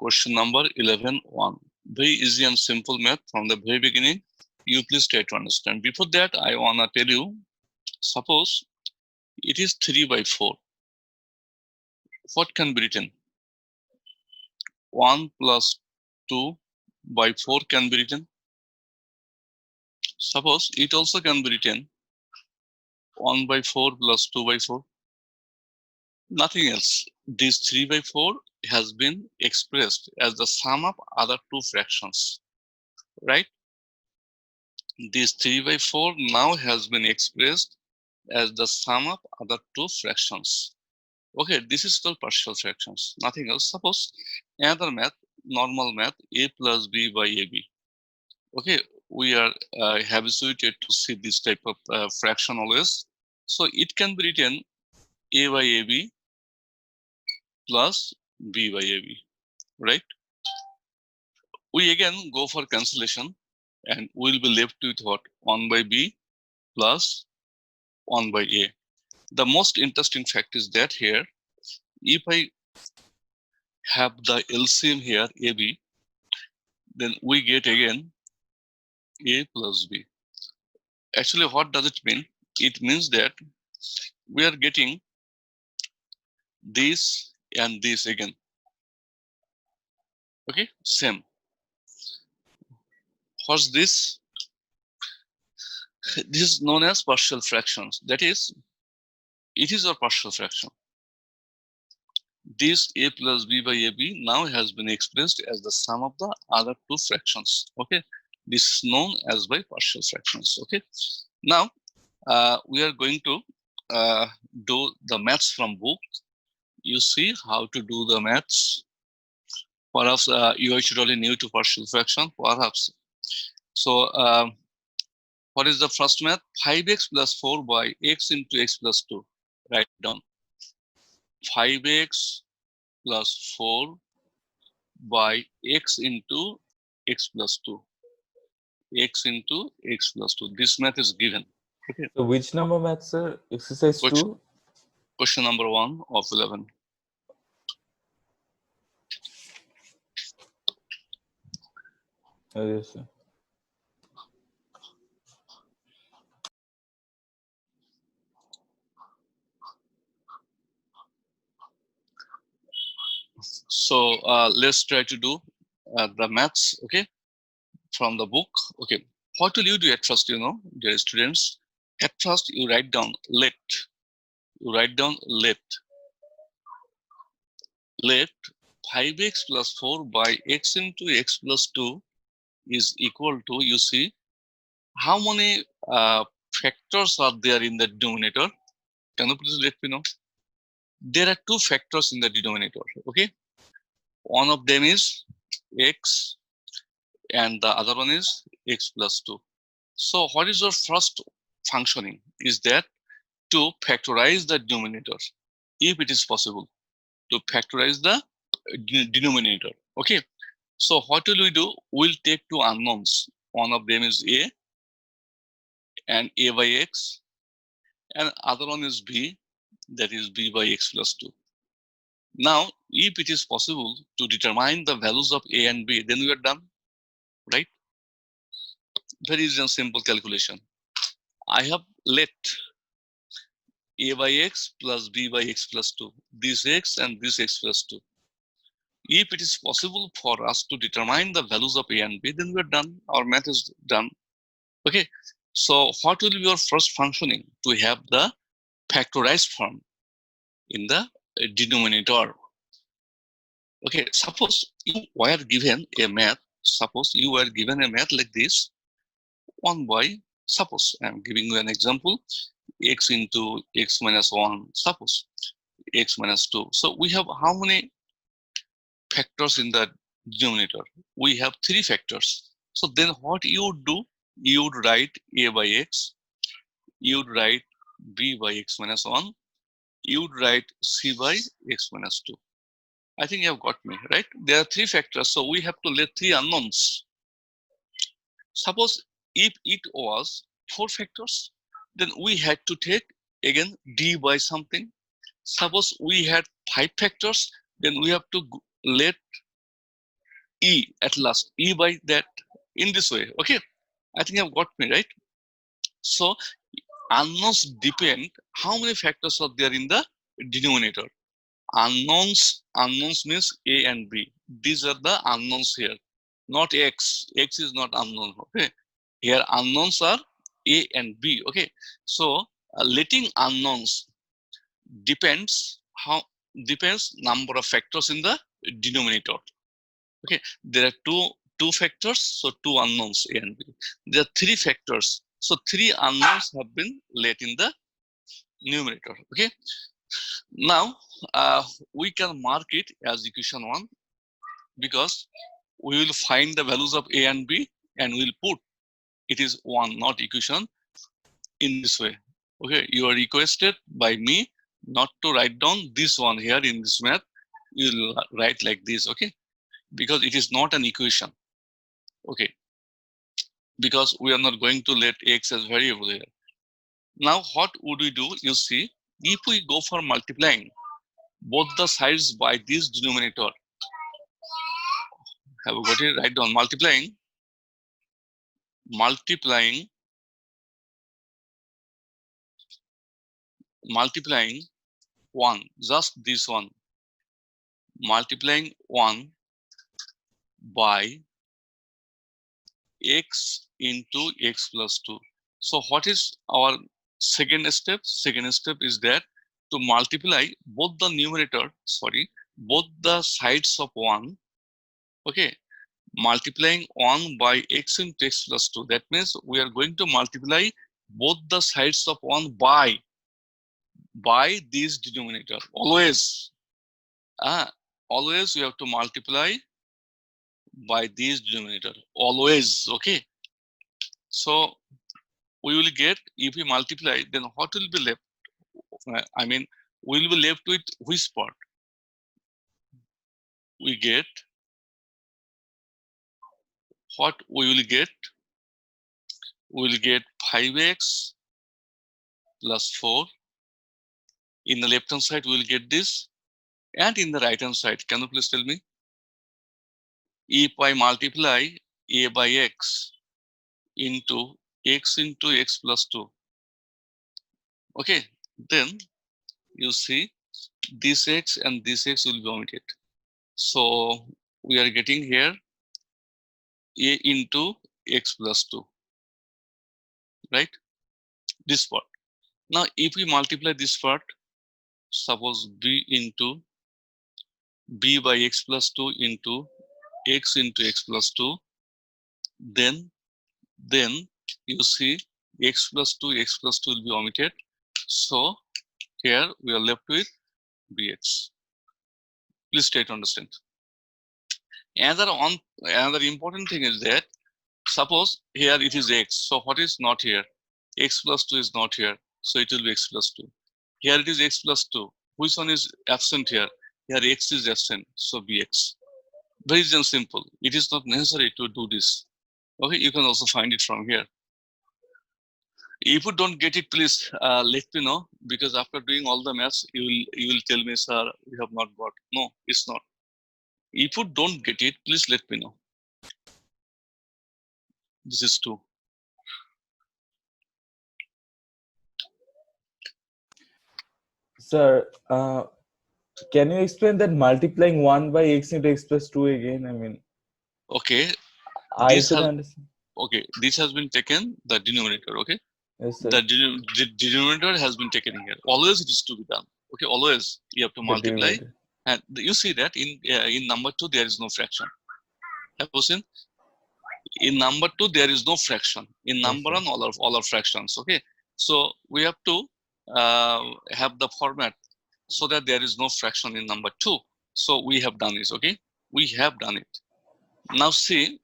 Question number 11.1. Very easy and simple math from the very beginning. You please try to understand. Before that, I wanna tell you, suppose it is 3 by 4. What can be written? 1 plus 2 by 4 can be written. Suppose it also can be written 1 by 4 plus 2 by 4. Nothing else. This 3 by 4 has been expressed as the sum of other two fractions, right? This 3 by 4 now has been expressed as the sum of other two fractions. Okay, this is called partial fractions, nothing else. Suppose another math, normal math, a plus b by ab. Okay, we are habituated to see this type of fraction always. So it can be written a by ab plus b by ab, right? We again go for cancellation and we'll be left with what? 1 by b plus 1 by a. The most interesting fact is that here, if I have the LCM here, AB, then we get again A plus B. Actually, what does it mean? It means that we are getting this and this again. Okay, same. What's this? This is known as partial fractions. That is, it is a partial fraction. This A plus B by AB now has been expressed as the sum of the other two fractions. Okay, this is known as by partial fractions. Okay, now we are going to do the maths from book. You see how to do the maths. Perhaps you are actually new to partial fraction, perhaps. So what is the first math? 5x plus 4 by x into x plus 2. Write down. 5x plus 4 by x into x plus 2. X into x plus 2. This math is given. Okay. So which number math, sir? Exercise 2? Question number 1 of 11. Yes, sir. So let's try to do the maths, okay, from the book. Okay, what will you do at first, dear students? At first, you write down let. You write down let. Let 5x plus 4 by x into x plus 2 is equal to, you see, how many factors are there in the denominator? Can you please let me know? There are two factors in the denominator, okay? One of them is x and the other one is x plus 2. So what is your first functioning? Is that to factorize the denominator, if it is possible, to factorize the denominator. Okay. So what will we do? We'll take two unknowns. One of them is a and a by x, and other one is b, that is b by x plus 2. Now, if it is possible to determine the values of a and b, then we are done, right? Very easy and simple calculation. I have let a by x plus b by x plus 2, this x and this x plus 2. If it is possible for us to determine the values of a and b, then we're done. Our math is done. Okay. So what will be your first functioning? To have the factorized form in the denominator. Okay. Suppose you were given a math. Suppose you were given a math like this. 1 by, suppose I'm giving you an example, x into x minus 1, suppose x minus 2. So we have how many factors in the denominator? We have 3 factors. So then what you would do? You would write a by x, you would write b by x minus 1, you would write c by x minus 2. I think you have got me, right? There are 3 factors, so we have to let 3 unknowns. Suppose if it was 4 factors, then we had to take again d by something. Suppose we had 5 factors, then we have to let E at last, E by that, in this way. Okay, I think you've got me right. So unknowns depend how many factors are there in the denominator. Unknowns means A and B. These are the unknowns here, not X. X is not unknown. Okay, here unknowns are A and B. Okay, so letting unknowns depends number of factors in the denominator. Okay, there are two factors, so two unknowns A and B. There are three factors, so three unknowns have been let in the numerator. Okay, now we can mark it as equation 1 because we will find the values of A and B and we'll put it is 1, not equation, in this way. Okay, you are requested by me not to write down this one here in this math. You'll write like this, okay? Because it is not an equation. Okay, because we are not going to let X as variable here. Now what would we do? You see, if we go for multiplying both the sides by this denominator, have we got it? Write down multiplying multiplying 1, just this one, multiplying 1 by x into x plus 2. So what is our second step? Second step is that to multiply both the numerator, both the sides of 1. Okay, multiplying 1 by x into x plus 2. That means we are going to multiply both the sides of 1 by this denominator. Always we have to multiply by this denominator. Always. Okay, so we will get, if we multiply, then what will be left? I mean, we will be left with which part? We get, what we will get? We will get 5x plus 4. In the left hand side, we will get this. And in the right hand side, can you please tell me? If I multiply a by x into x plus 2. Okay, then you see this x and this x will be omitted. So we are getting here a into x plus 2, right? This part. Now, if we multiply this part, suppose b into b by x plus 2 into x plus 2, then you see x plus 2 will be omitted. So here we are left with bx. Please try to understand. Another important thing is that suppose here it is x. So what is not here? X plus 2 is not here. So it will be x plus 2. Here it is x plus 2. Which one is absent here? Here x is absent. So bx. Very simple. It is not necessary to do this. Okay, you can also find it from here. If you don't get it, please let me know, because after doing all the maths, you will tell me, sir, we have not got. No, it's not. If you don't get it, please let me know. This is 2. Sir, can you explain that multiplying 1 by x into x plus 2 again? I mean, okay. I couldn't understand. Okay, this has been taken, the denominator. Okay, Yes, sir. the denominator has been taken here. Always it is to be done. Okay, always you have to multiply, and you see that in number 2 there is no fraction. Have you seen? In number 2 there is no fraction. In number 1 all are fractions. Okay, so we have to have the format so that there is no fraction in number 2. So we have done this. Okay, we have done it. Now see,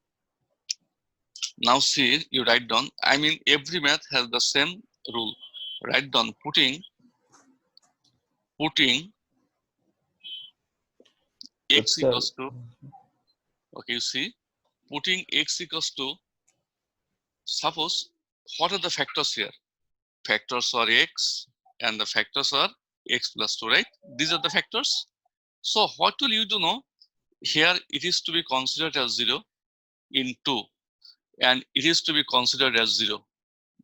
you write down. I mean, every math has the same rule. Write down putting x equals to. Okay, you see, putting x equals to. Suppose, what are the factors here? Factors are x and the factors are x plus 2, right? These are the factors. So what will you do now? Here it is to be considered as 0 in 2, and it is to be considered as 0.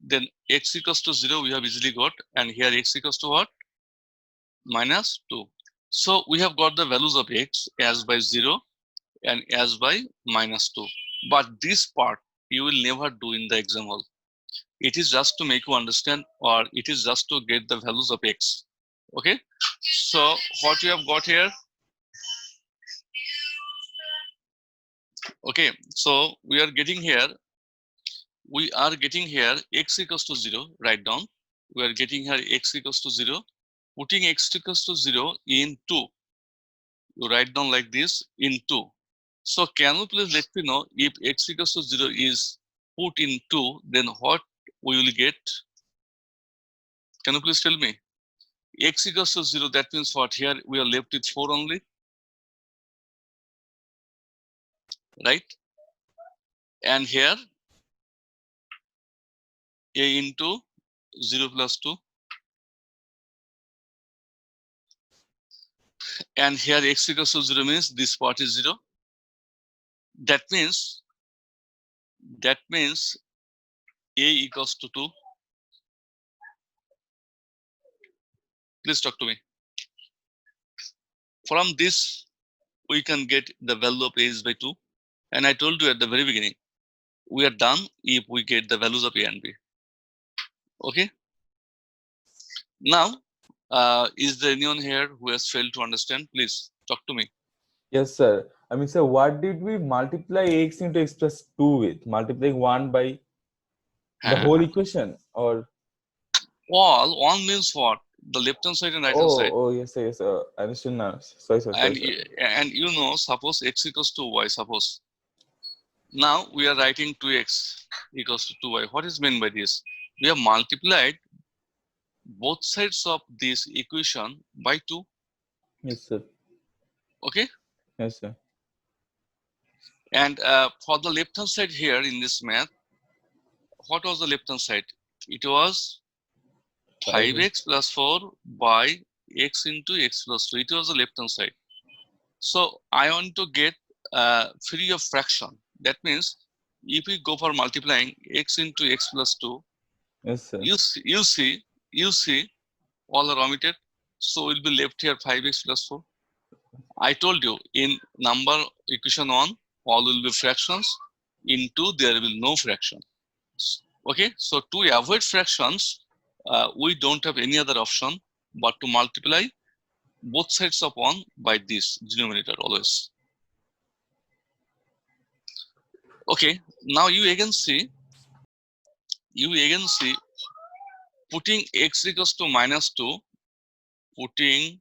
Then x equals to 0 we have easily got, and here x equals to what? Minus 2. So we have got the values of x as by 0 and as by minus 2. But this part you will never do in the exam hall. It is just to make you understand, or it is just to get the values of x. Okay, so what you have got here, okay, so we are getting here x equals to 0. Write down, we are getting here x equals to 0. Putting x equals to 0 in 2, you write down like this, in 2. So can you please let me know, if x equals to 0 is put in 2, then what we will get? Can you please tell me? X equals to 0, that means what? Here we are left with 4 only, right? And here a into 0 plus 2, and here x equals to 0 means this part is 0. That means a equals to 2. Please talk to me. From this we can get the value of a is by 2, and I told you at the very beginning, we are done if we get the values of a and b. Okay, now is there anyone here who has failed to understand? Please talk to me. Yes, sir. I mean, sir, what did we multiply x into x plus 2 with? Multiplying 1 by the whole equation? Or All one means what? The left hand side and right hand side. oh, yes, sir, yes, sir. I understand now. Sorry, sir, sorry, And sir. you know, suppose x equals to y. Suppose now we are writing 2x equals to 2y. What is meant by this? We have multiplied both sides of this equation by 2. Yes, sir. Okay, Yes, sir. and for the left hand side here in this math, what was the left hand side? It was 5x plus 4 by x into x plus 2. It was the left hand side. So I want to get free of fraction. That means if we go for multiplying x into x plus 2, Yes, sir. you see all are omitted. So we'll be left here 5x plus 4. I told you in number equation 1, all will be fractions. In 2, there will be no fraction. Okay, so to avoid fractions, we don't have any other option but to multiply both sides of 1 by this denominator always. Okay, now you again see putting x equals to minus 2, putting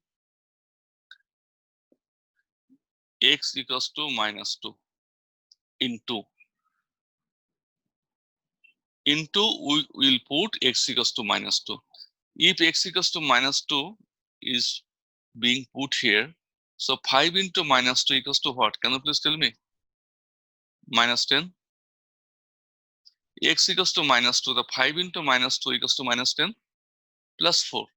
x equals to minus 2 into we will put x equals to minus 2. If x equals to minus 2 is being put here, so 5 into minus 2 equals to what? Can you please tell me? Minus 10. X equals to minus 2, the 5 into minus 2 equals to minus 10 plus 4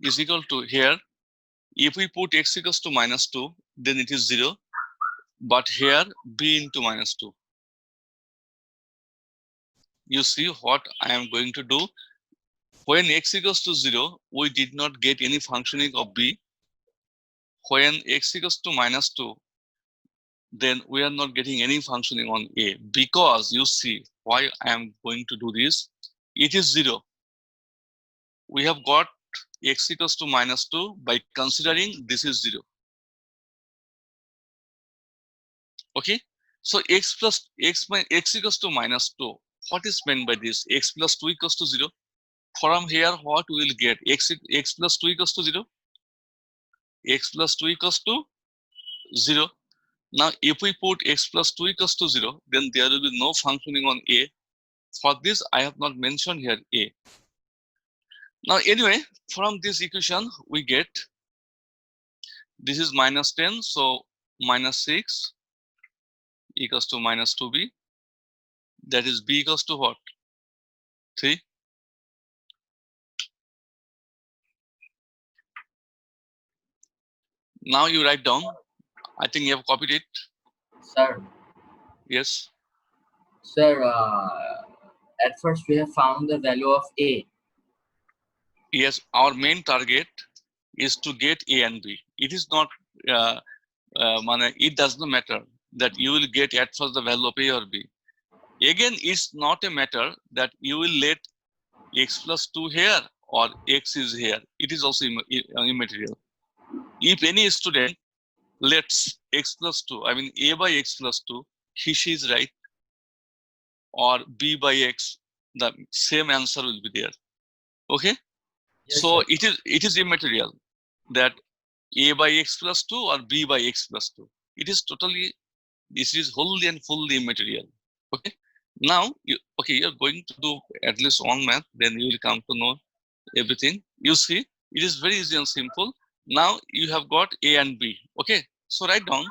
is equal to here. If we put x equals to minus 2, then it is 0. But here b into minus 2. You see what I am going to do. When x equals to 0, we did not get any functioning of b. When x equals to minus 2, then we are not getting any functioning on a, because you see why I am going to do this. It is 0. We have got x equals to minus 2 by considering this is 0. Okay, so x equals to minus 2. What is meant by this? X plus 2 equals to 0. From here, what we will get? X plus 2 equals to 0. X plus 2 equals to 0. Now, if we put x plus 2 equals to 0, then there will be no functioning on a. For this, I have not mentioned here a. Now, anyway, from this equation, we get this is minus 10, so minus 6 equals to minus 2b. That is b equals to what? 3. Now you write down. I think you have copied it. Sir, Yes. sir, at first we have found the value of A. Yes. Our main target is to get A and B. It is not. It does not matter that you will get at first the value of A or B. Again, it's not a matter that you will let x plus 2 here or x is here. It is also immaterial. If any student lets x plus 2, I mean A by x plus 2, she is right, or B by x, the same answer will be there. Okay? Yes, So sir. it is immaterial that A by x plus 2 or B by x plus 2. It is totally, this is wholly and fully immaterial. Okay? Now, you're going to do at least one math, then you will come to know everything. You see, it is very easy and simple. Now you have got A and B. Okay, so write down.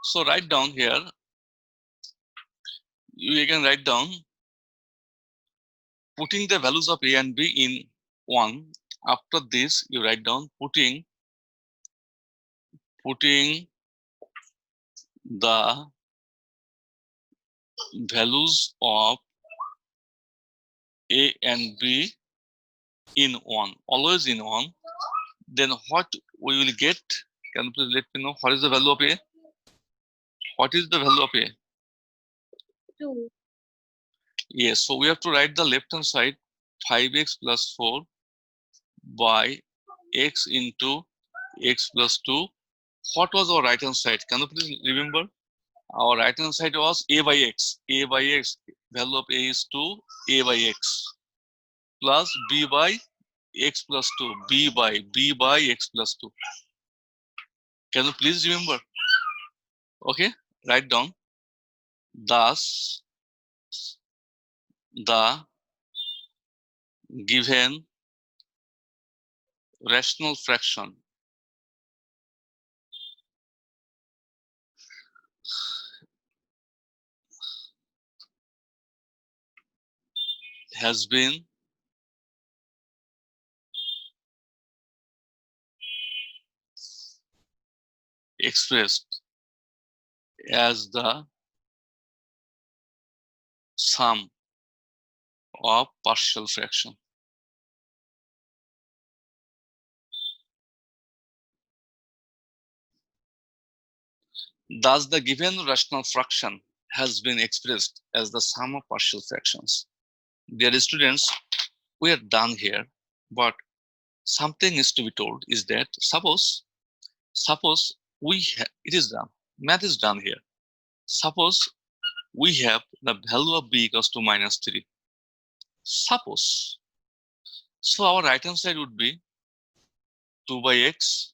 So write down here. You can write down putting the values of A and B in 1. After this, you write down putting the values of A and B in 1, always in 1. Then what we will get? Can you please let me know what is the value of A? What is the value of A? 2. Yes, so we have to write the left hand side 5x plus 4 by x into x plus 2. What was our right hand side? Can you please remember? Our right hand side was A by x. A by x, value of A is 2, A by x plus B by x plus 2, B by x plus 2. Can you please remember? Okay, write down. Thus, the given rational fraction has been expressed as the sum of partial fraction. Thus, the given rational fraction has been expressed as the sum of partial fractions. Dear students, we are done here, but something is to be told is that suppose it is done, math is done here. Suppose we have the value of b equals to minus 3. Suppose, so our right hand side would be 2 by x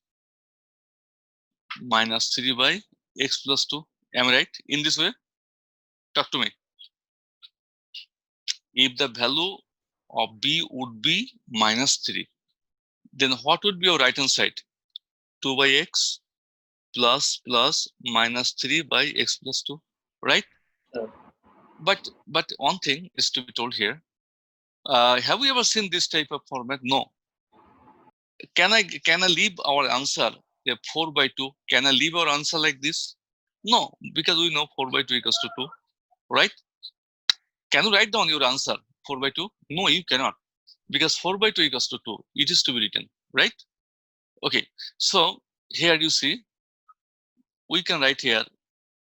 minus 3 by x plus 2. Am I right? In this way, talk to me. If the value of b would be minus 3, then what would be our right hand side? 2 by x plus minus 3 by x plus 2, right? Sir. But one thing is to be told here. Have we ever seen this type of format? No. Can I leave our answer 4 by 2? Can I leave our answer like this? No, because we know 4 by 2 equals to 2, right? Can you write down your answer 4 by 2? No, you cannot, because 4 by 2 equals to 2. It is to be written, right? Okay, so here you see, we can write here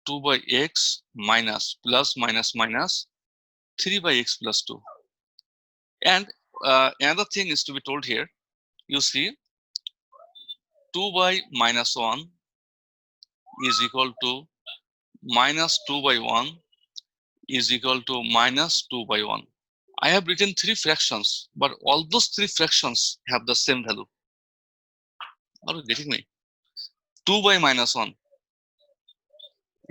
2 by x minus plus minus minus 3 by x plus 2. And another thing is to be told here. You see, 2 by minus 1 is equal to minus 2 by 1 is equal to minus 2 by 1. I have written 3 fractions, but all those 3 fractions have the same value. Are you getting me? 2 by minus 1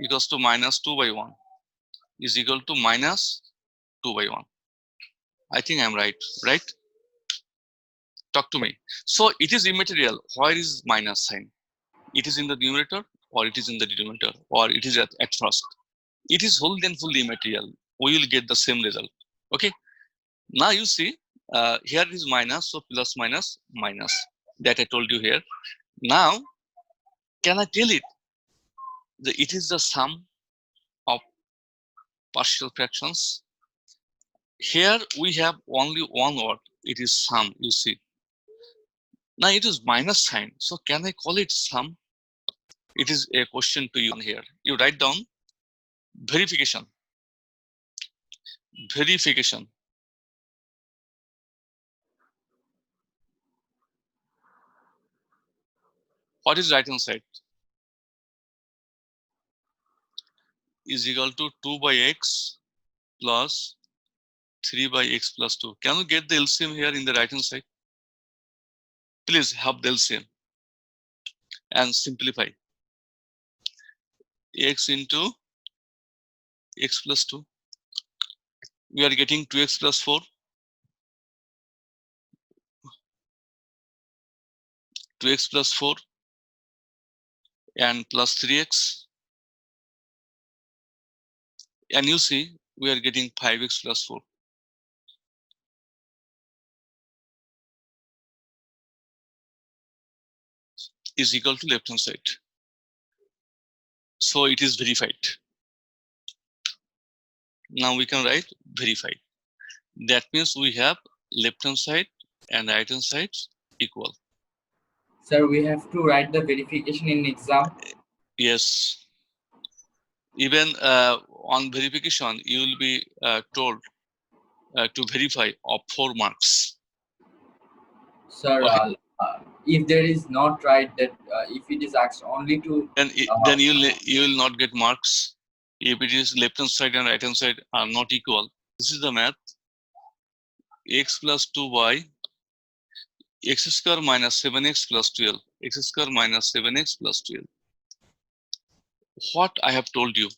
equals to minus 2 by 1 is equal to minus 2 by 1. I think I'm right, right? Talk to me. So it is immaterial. Where is minus sign? It is in the numerator, or it is in the denominator, or it is at first. It is wholly and fully immaterial. We will get the same result. Okay. Now you see, here is minus, so plus minus minus. That I told you here. Now can I tell it? It is the sum of partial fractions. Here we have only one word. It is sum, you see. Now it is minus sign. So can I call it sum? It is a question to you here. You write down verification. Verification. What is right hand side? Is equal to 2 by x plus 3 by x plus 2. Can you get the LCM here in the right hand side? Please have the LCM and simplify. X into x plus 2. We are getting 2x plus 4. 2x plus 4 and plus 3x. And you see, we are getting 5x plus 4. Is equal to left hand side. So it is verified. Now we can write verified. That means we have left hand side and right hand side equal. Sir, we have to write the verification in exam. Yes. Even on verification, you will be told to verify of 4 marks. Sir, Okay. if there is not right, that if it is asked only to Then you will not get marks. If it is left hand side and right hand side are not equal. This is the math. X plus 2 y x square minus 7x plus 12. X square minus 7x plus 12. What I have told you,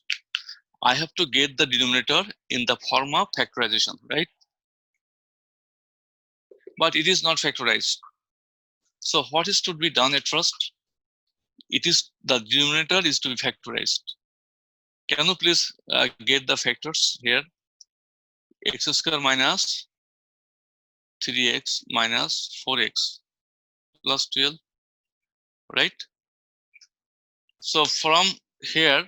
I have to get the denominator in the form of factorization, right? But it is not factorized. So what is to be done at first? It is the denominator is to be factorized. Can you please get the factors here? X square minus 3x minus 4x plus 12, right? So from here,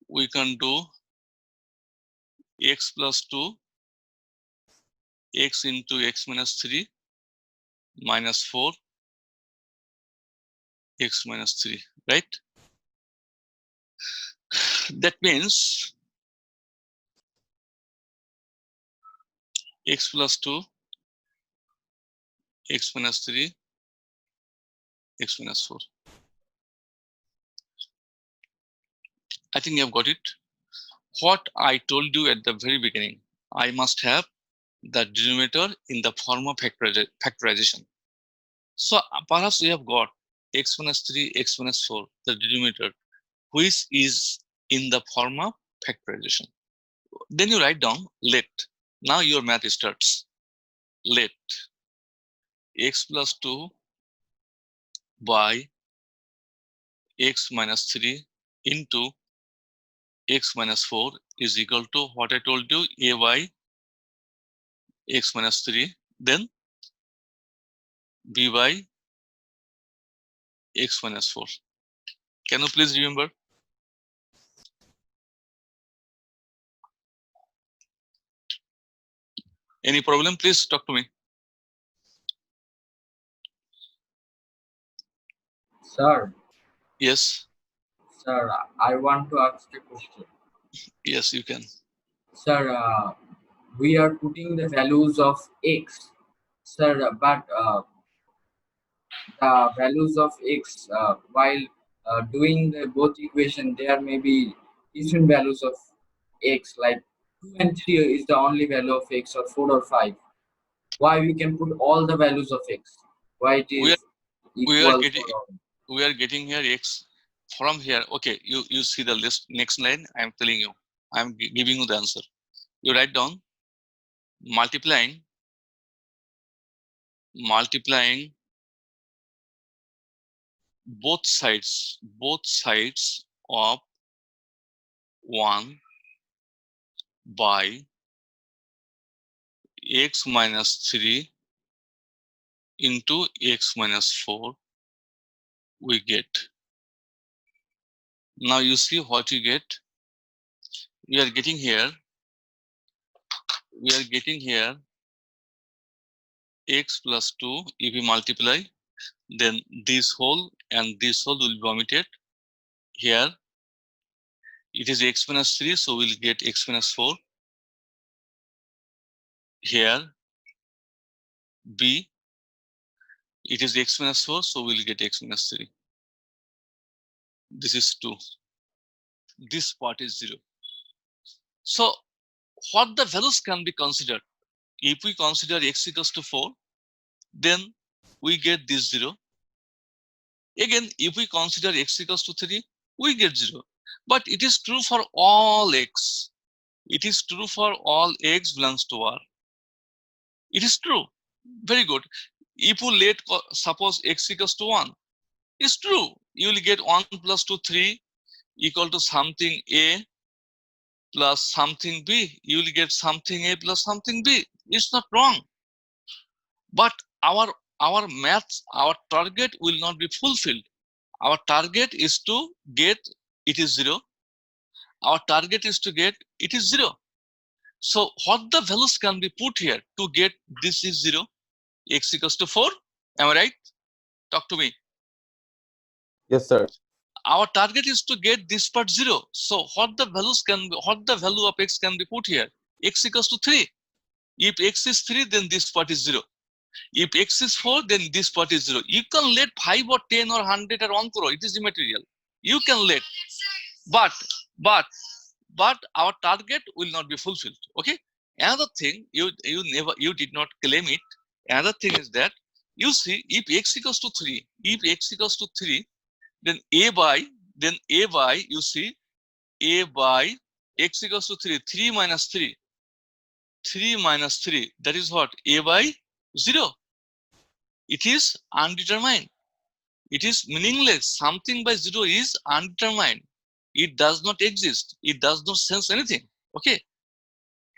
we can do x plus 2, x into x minus 3 minus 4, x minus 3, right? That means x plus 2, x minus 3, x minus 4. I think you have got it. What I told you at the very beginning, I must have the denominator in the form of factorization. So perhaps we have got x minus 3, x minus 4, the denominator, which is in the form of factorization. Then you write down let. Now your math starts. Let x plus 2 by x minus 3 into x minus 4 is equal to what I told you, a by x minus 3, then b by x minus 4. Can you please remember? Any problem? Please talk to me. Sir. Yes. Sir, I want to ask a question. Yes, you can. Sir, we are putting the values of x. Sir, but the values of x while doing the both equation, there may be different values of x, like 2 and 3 is the only value of x, or 4 or 5. Why we can put all the values of x? Why it We is we are equal getting for all? we are getting here x from here. Okay, you see the list next line. I am telling you. I am giving you the answer. You write down multiplying both sides of 1 by x minus 3 into x minus 4 we get. Now you see what you get. We are getting here. We are getting here x plus 2. If we multiply, then this whole and this whole will be omitted. Here it is x minus 3, so we'll get x minus 4. Here b, it is x minus 4, so we'll get x minus 3. This is 2. This part is 0. So what the values can be considered? If we consider x equals to 4, then we get this 0. Again, if we consider x equals to 3, we get 0. But it is true for all x. It is true for all x belongs to R. It is true. Very good. If we let suppose x equals to 1, it's true. You will get 1 plus 2, 3 equal to something A plus something B. You will get something A plus something B. It's not wrong. But our maths, our target will not be fulfilled. Our target is to get it is 0. Our target is to get it is 0. So what the values can be put here to get this is 0? X equals to 4. Am I right? Talk to me. Yes, sir. Our target is to get this part 0. So what the values can be, what the value of x can be put here? X equals to 3. If x is 3, then this part is 0. If x is 4, then this part is 0. You can let 5 or 10 or 100 or 1 crore. It is immaterial. You can let. But our target will not be fulfilled. Okay. Another thing you did not claim it. Another thing is that you see if x equals to 3, then a by you see a by x equals to 3, 3 minus 3, 3 minus 3, that is what? A by 0. It is undetermined. It is meaningless. Something by 0 is undetermined. It does not exist. It does not sense anything. Okay.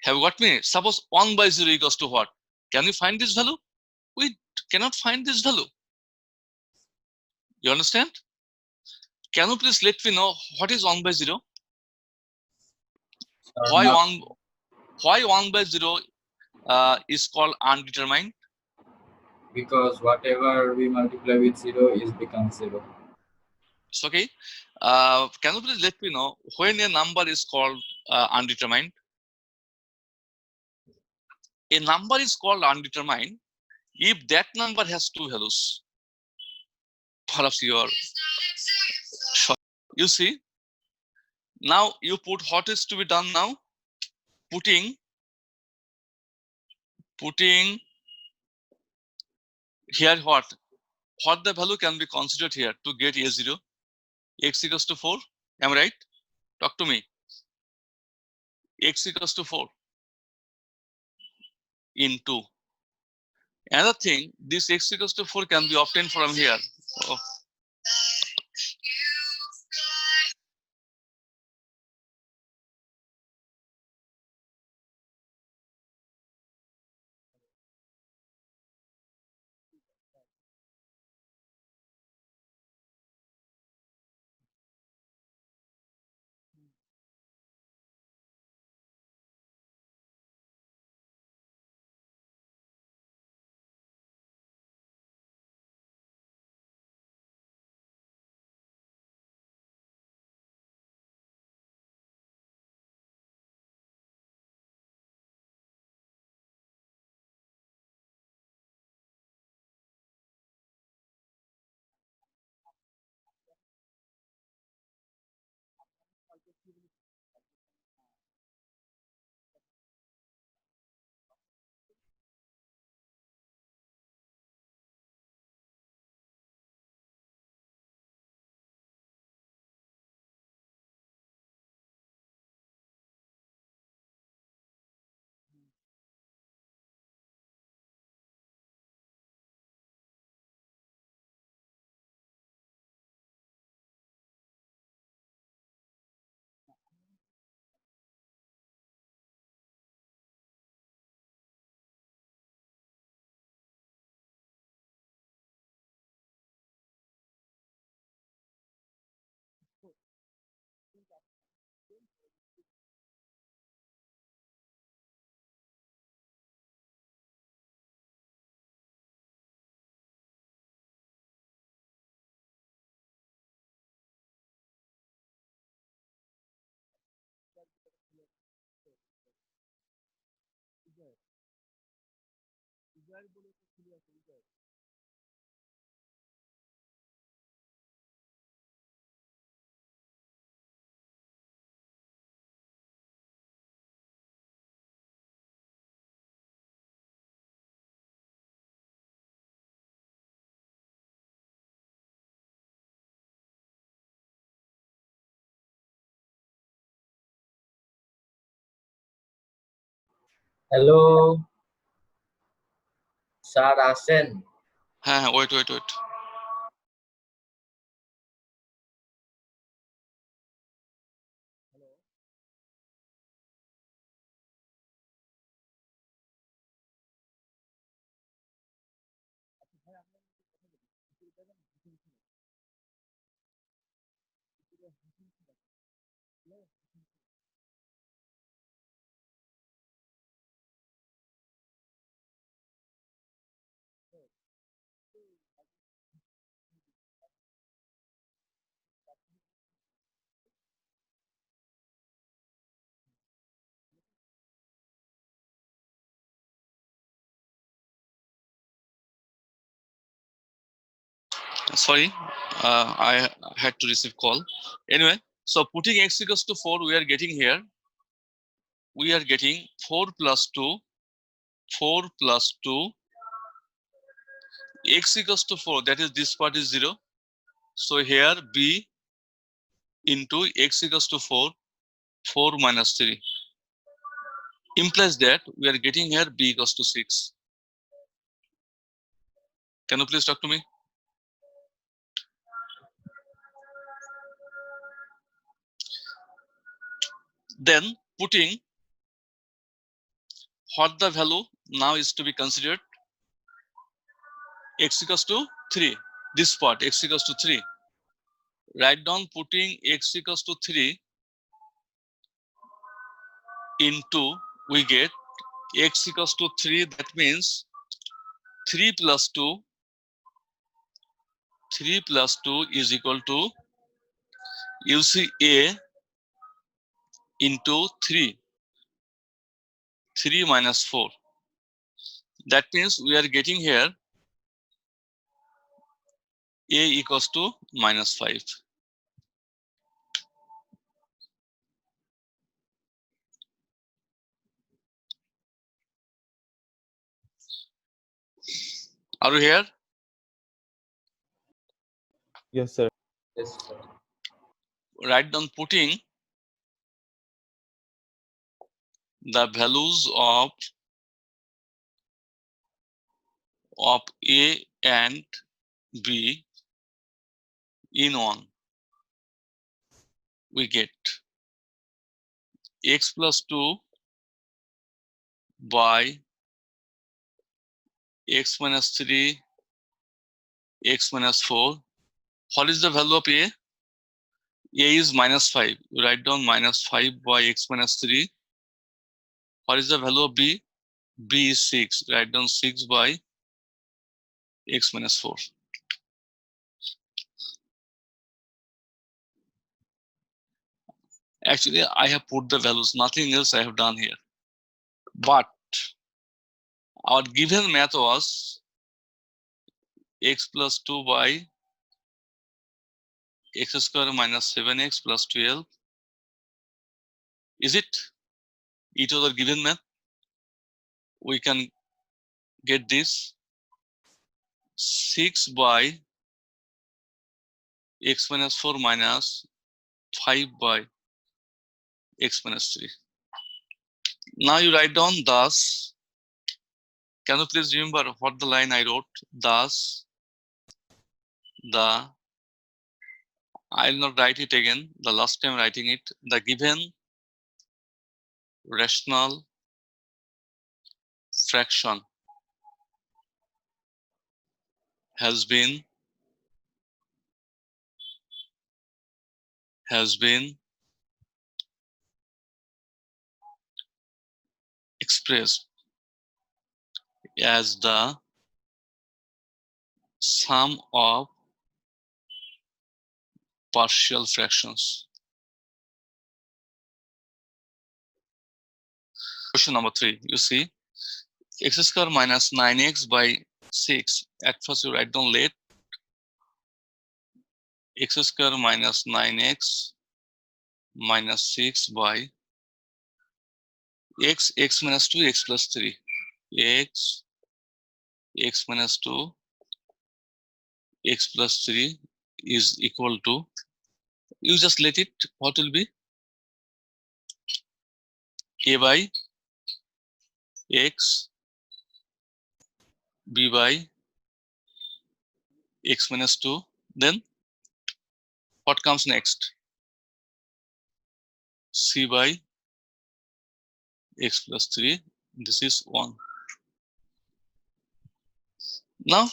Have you got me? Suppose 1 by 0 equals to what? Can we find this value? We cannot find this value. You understand? Can you please let me know what is 1 by 0? Why Not 1 by 0 is called undetermined? because whatever we multiply with 0 is becomes 0. It's okay. Can you please let me know when a number is called undetermined? A number is called undetermined if that number has two values. Perhaps you are sure. You see, now you put what is to be done now? Putting here what the value can be considered here to get a0, x equals to 4. Am I right? Talk to me. X equals to 4 into another thing. This x equals to 4 can be obtained from here. Oh, hello sir আছেন? হ্যাঁ, wait. Sorry, I had to receive call. Anyway, so putting x equals to 4, we are getting here. We are getting 4 plus 2, 4 plus 2, x equals to 4, that is this part is 0. So here b into x equals to 4, 4 minus 3. Implies that we are getting here b equals to 6. Can you please talk to me? Then putting what the value now is to be considered, x equals to 3. This part x equals to 3. Write down putting x equals to 3 into, we get x equals to 3, that means 3 plus 2, 3 plus 2 is equal to, you see a into 3, 3 minus 4. That means we are getting here a equals to minus 5. Are you here? Yes, sir. Yes, sir. Write down putting the values of a and b in 1. We get x plus 2 by x minus 3, x minus 4. What is the value of a? A is minus 5. You write down minus 5 by x minus 3. What is the value of b? B is 6. Write down 6 by x minus 4. Actually, I have put the values, nothing else I have done here. But our given math was x plus 2 by x square minus 7x plus 12. Is it? It was our given math. We can get this 6 by x minus 4 minus 5 by x minus 3. Now you write down thus. Can you please remember what the line I wrote? Thus, I will not write it again. The last time writing it, the given rational fraction has been expressed as the sum of partial fractions. Question number 3. You see, x square minus 9x by 6. At first you write down let x square minus 9x minus 6 by x minus 2 x plus 3 x minus 2 x plus 3 is equal to, you just let it, what will be a by x, b by x minus 2. Then what comes next? C by x plus 3. This is 1. Now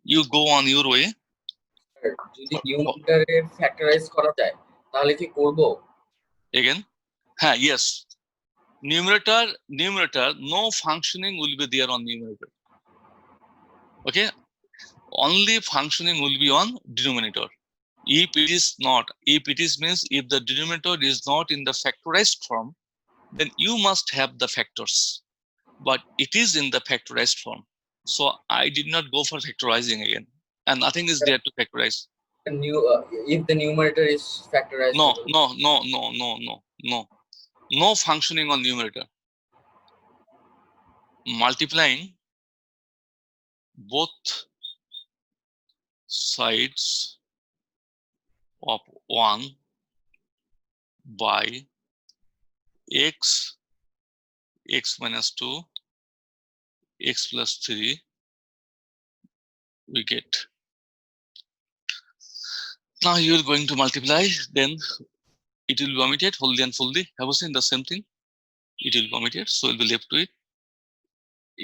you go on your way. যদি নিউমারেটরে factorise করা যায় তাহলে কি করব? Again, yes. Numerator, no functioning will be there on numerator. Okay, only functioning will be on denominator. If it is not, if it is means if the denominator is not in the factorized form, then you must have the factors. But it is in the factorized form. So I did not go for factorizing again. And nothing is there to factorize. If the numerator is factorized. No functioning on numerator. Multiplying both sides of 1 by x minus 2 x plus 3 we get. Now you are going to multiply, then it will be omitted wholly and fully. Have you seen the same thing? It will be omitted, so we'll be left with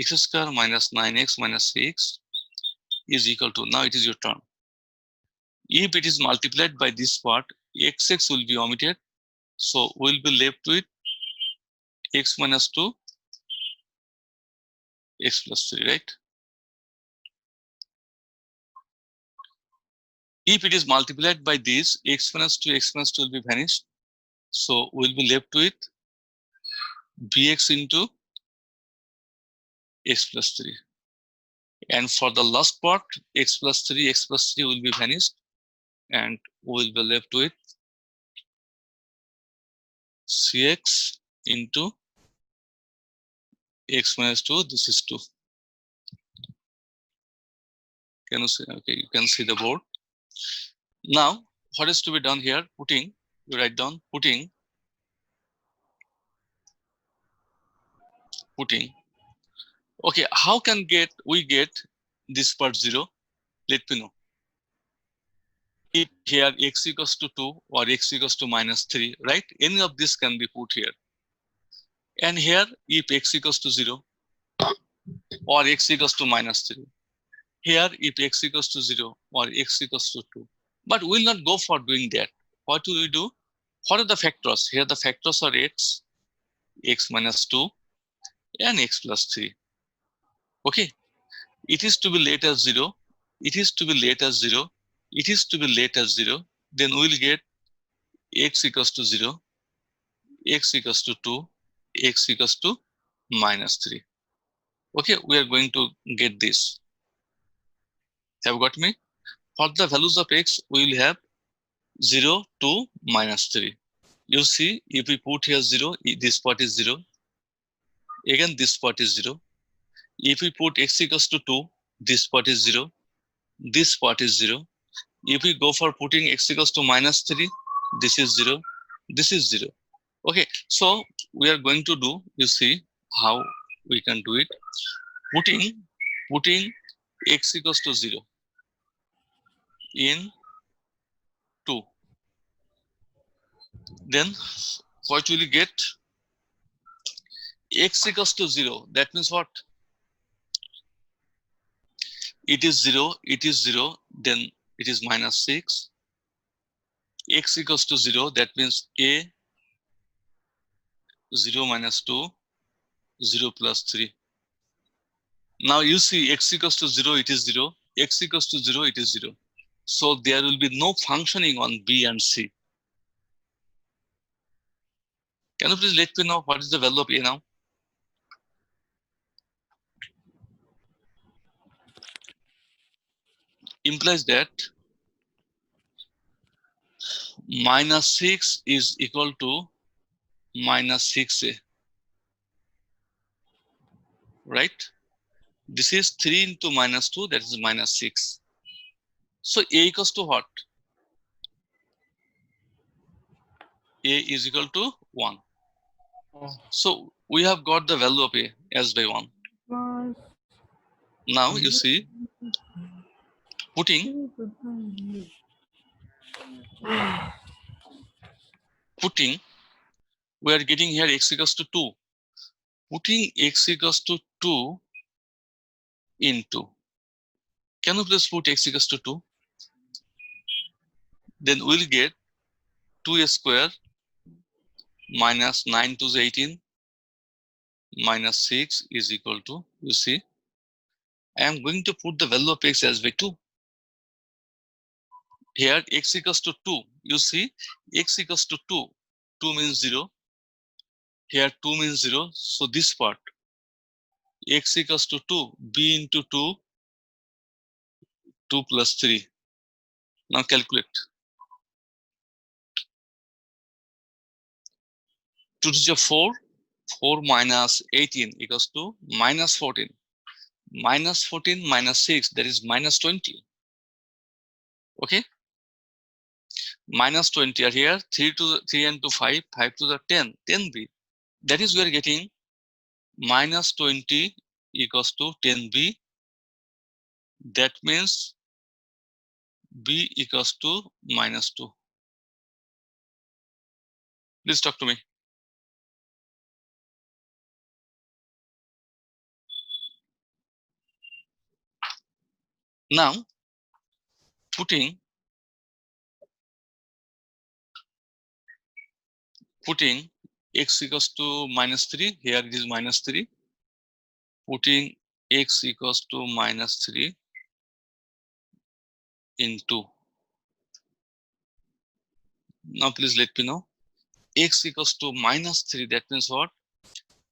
x square minus 9x minus 6 is equal to, now it is your turn. If it is multiplied by this part, xx will be omitted, so we'll be left with x minus 2 x plus 3, right? If it is multiplied by this, x minus 2 will be vanished, so we'll be left with bx into x plus 3. And for the last part, x plus 3 will be vanished, and we'll be left with cx into x minus 2. This is 2. Can you see? Okay, you can see the board. Now, what is to be done here? Putting, you write down putting. Okay, how can we get this part 0? Let me know. If here x equals to 2 or x equals to minus 3, right? Any of this can be put here. And here, if x equals to 0 or x equals to minus 3. Here, if x equals to 0 or x equals to 2. But we'll not go for doing that. What will we do? What are the factors? Here the factors are x minus 2 and x plus 3. Okay, it is to be let as 0. It is to be let as 0. It is to be let as 0. Then we'll get x equals to 0, x equals to 2, x equals to minus 3. Okay, we are going to get this. Have you got me? For the values of x, we will have 0 to minus 3. You see, if we put here 0, this part is 0. Again, this part is 0. If we put x equals to 2, this part is 0. This part is 0. If we go for putting x equals to minus 3, this is 0. This is 0. Okay, so we are going to do, you see how we can do it. Putting x equals to 0 in 2. Then what will you get? X equals to 0. That means what? It is 0. It is 0. Then it is minus 6. X equals to 0. That means a 0 minus 2, 0 plus 3. Now you see x equals to 0. It is 0. X equals to 0. It is 0. So there will be no functioning on B and C. Can you please let me know what is the value of A now? implies that minus 6 is equal to minus 6a, right? This is 3 into minus 2, that is minus 6. So a equals to what? A is equal to 1. So we have got the value of a as by 1. Now you see, putting we are getting here x equals to 2. Putting x equals to 2 into, can you please put x equals to 2? Then we'll get 2a square minus 9 to the 18 minus 6 is equal to, you see, I am going to put the value of x as by 2. Here x equals to 2, you see, x equals to 2, 2 means 0. Here 2 means 0, so this part, x equals to 2, b into 2, 2 plus 3. Now calculate. 2 to the 4, 4 minus 18 equals to minus 14. Minus 14 minus 6, that is minus 20. Okay? Minus 20 are here, 3 to the 3 and 2 5, 5 to the 10, 10b. That is we are getting minus 20 equals to 10b. That means b equals to minus 2. Please talk to me. Now, putting x equals to minus 3, here it is minus 3. Putting x equals to minus 3 into. Now please let me know. X equals to minus 3, that means what?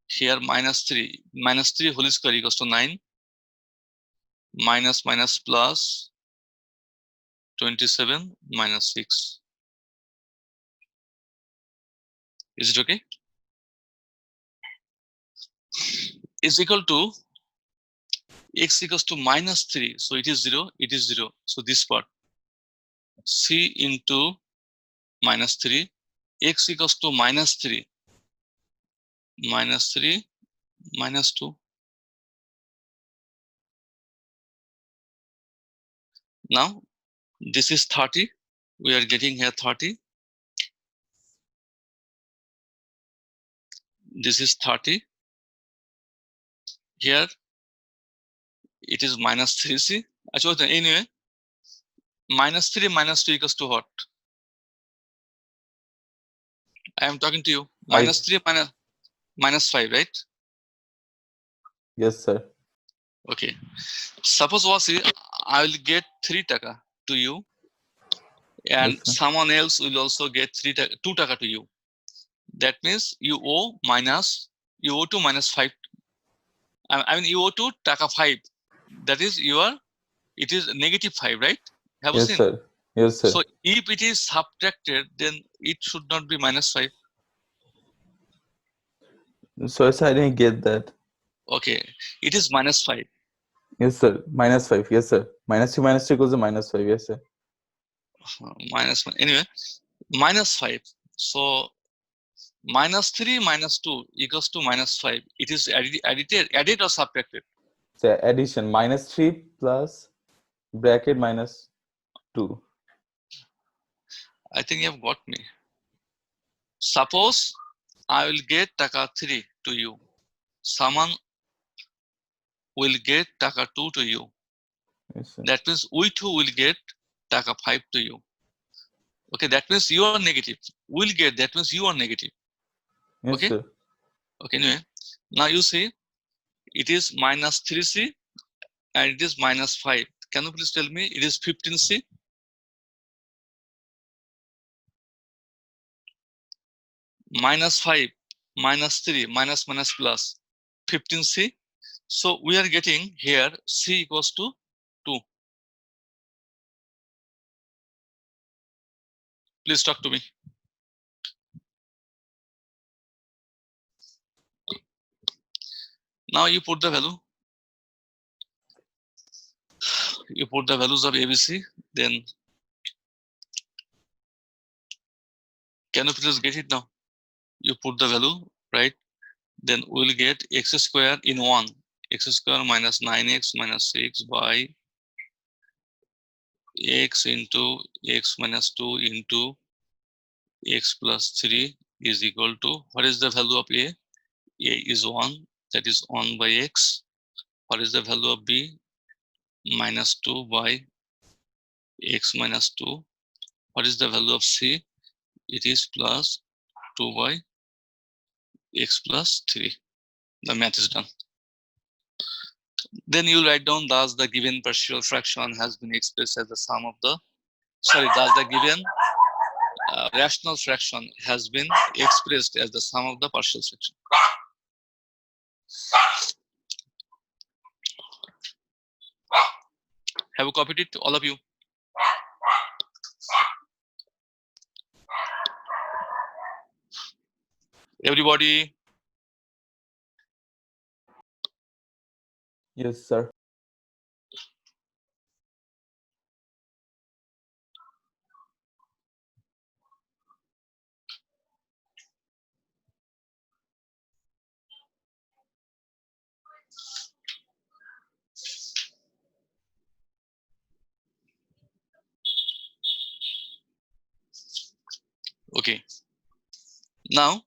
Here minus 3. Minus 3 whole square equals to 9. Minus minus plus 27 minus 6. Is it okay? Is equal to x equals to minus 3. So it is 0, it is 0. So this part. C into minus 3. X equals to minus 3. Minus 3 minus 2. Now this is 30. We are getting here 30. This is 30. Here it is minus 3c. Anyway, minus 3 minus 2 equals to what? I am talking to you. Minus 3 minus 5, right? Yes, sir. Okay. Suppose I will get 3 taka to you, and Yes, sir. someone else will also get 2 taka to you. That means you owe to minus 5. I mean you owe to taka 5. That is it is negative 5, right? Have you Yes, seen? sir. Yes, sir. So if it is subtracted, then it should not be minus 5. So I didn't get that. Okay, it is minus 5. Yes, sir. Minus 5. Yes, sir. Minus 2 equals to minus 5. Yes, sir. Minus 1. Anyway, minus 5. So minus 3 minus 2 equals to minus 5. It is added or subtracted? So addition, minus 3 plus bracket minus 2. I think you have got me. Suppose I will get taka 3 to you. Someone will get taka 2 to you. Yes, sir. That means we too will get taka 5 to you. Okay, that means you are negative. Will get, that means you are negative. Yes, Okay. sir. Okay, anyway. Now you see, it is minus 3c and it is minus 5. Can you please tell me it is 15c? Minus 5, minus 3, minus minus plus 15c. So we are getting here c equals to 2. Please talk to me. Now you put the value. You put the values of ABC, then can you please get it now? You put the value, right? Then we'll get x square in 1. X square minus 9x minus 6 by x into x minus 2 into x plus 3 is equal to, what is the value of A? A is 1, that is 1 by x. What is the value of B? Minus 2 by x minus 2. What is the value of C? It is plus 2 by x plus 3. The math is done. Then you write down, thus the given partial fraction has been expressed as the sum of the, thus the given rational fraction has been expressed as the sum of the partial fraction. Have you copied it, all of you? Everybody? Yes, sir. Okay. Now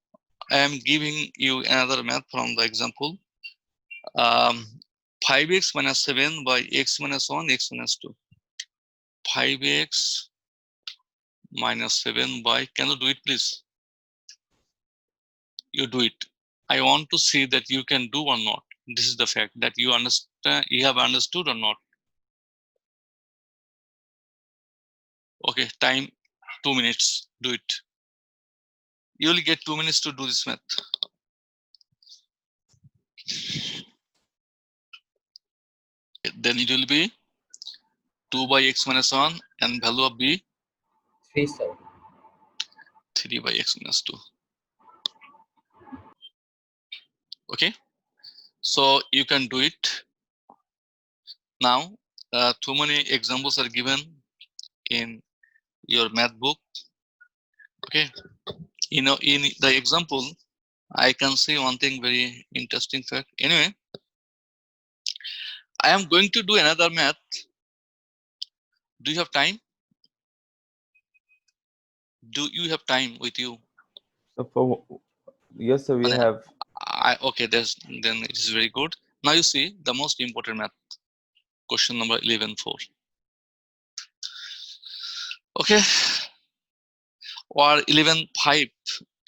I am giving you another math from the example. 5x minus 7 by x minus 1, x minus 2. 5x minus 7 by, can you do it please? You do it. I want to see that you can do or not. This is the fact that you understand, you have understood or not. Okay, time 2 minutes. Do it. You will get 2 minutes to do this math. Then it will be 2 by x minus 1 and value of b 3, sir. 3 by x minus 2. Okay, so you can do it. Now, too many examples are given in your math book. Okay, you know, in the example, I can say one thing very interesting fact. Anyway, I am going to do another math. Do you have time? Do you have time with you? So yes, sir, we And have. okay, then it is very good. Now you see the most important math. Question number 11.4. Okay, or 11.5.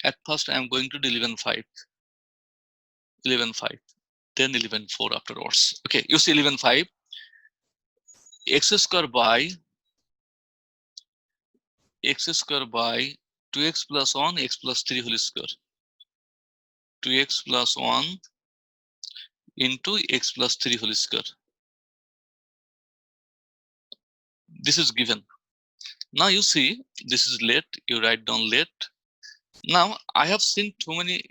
At first, I am going to do 11.5. 11.5. Then 11.4 afterwards. Okay, you see 11.5. X square by 2x plus 1 x plus 3 whole square. 2x plus 1 into x plus 3 whole square. This is given. Now you see, this is late. You write down late. Now I have seen too many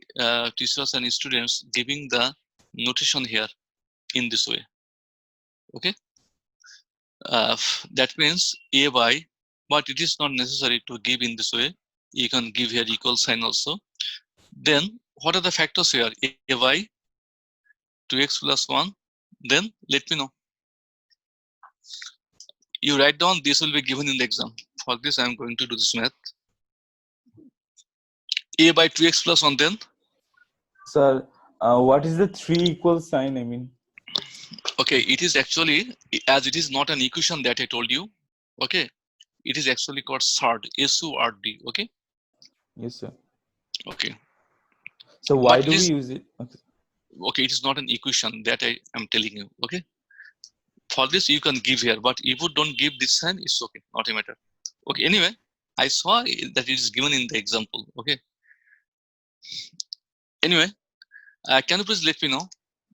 teachers and students giving the notation here in this way. Okay, that means a by, but it is not necessary to give in this way. You can give here equal sign also. Then what are the factors here? A by 2x plus 1. Then let me know. You write down, this will be given in the exam. For this, I am going to do this math. A by 2x plus 1, then? Sir, what is the 3 equal sign? I mean, Okay, it is actually, as it is not an equation that I told you, okay, it is actually called SURD, S-U-R-D, okay? yes, sir. Okay. So why But do it we is, use it? Okay. okay, it is not an equation that I am telling you, okay? For this, you can give here, but if you don't give this sign, it's okay, not a matter. Okay, anyway, I saw that it is given in the example, okay? Anyway, can you please let me know?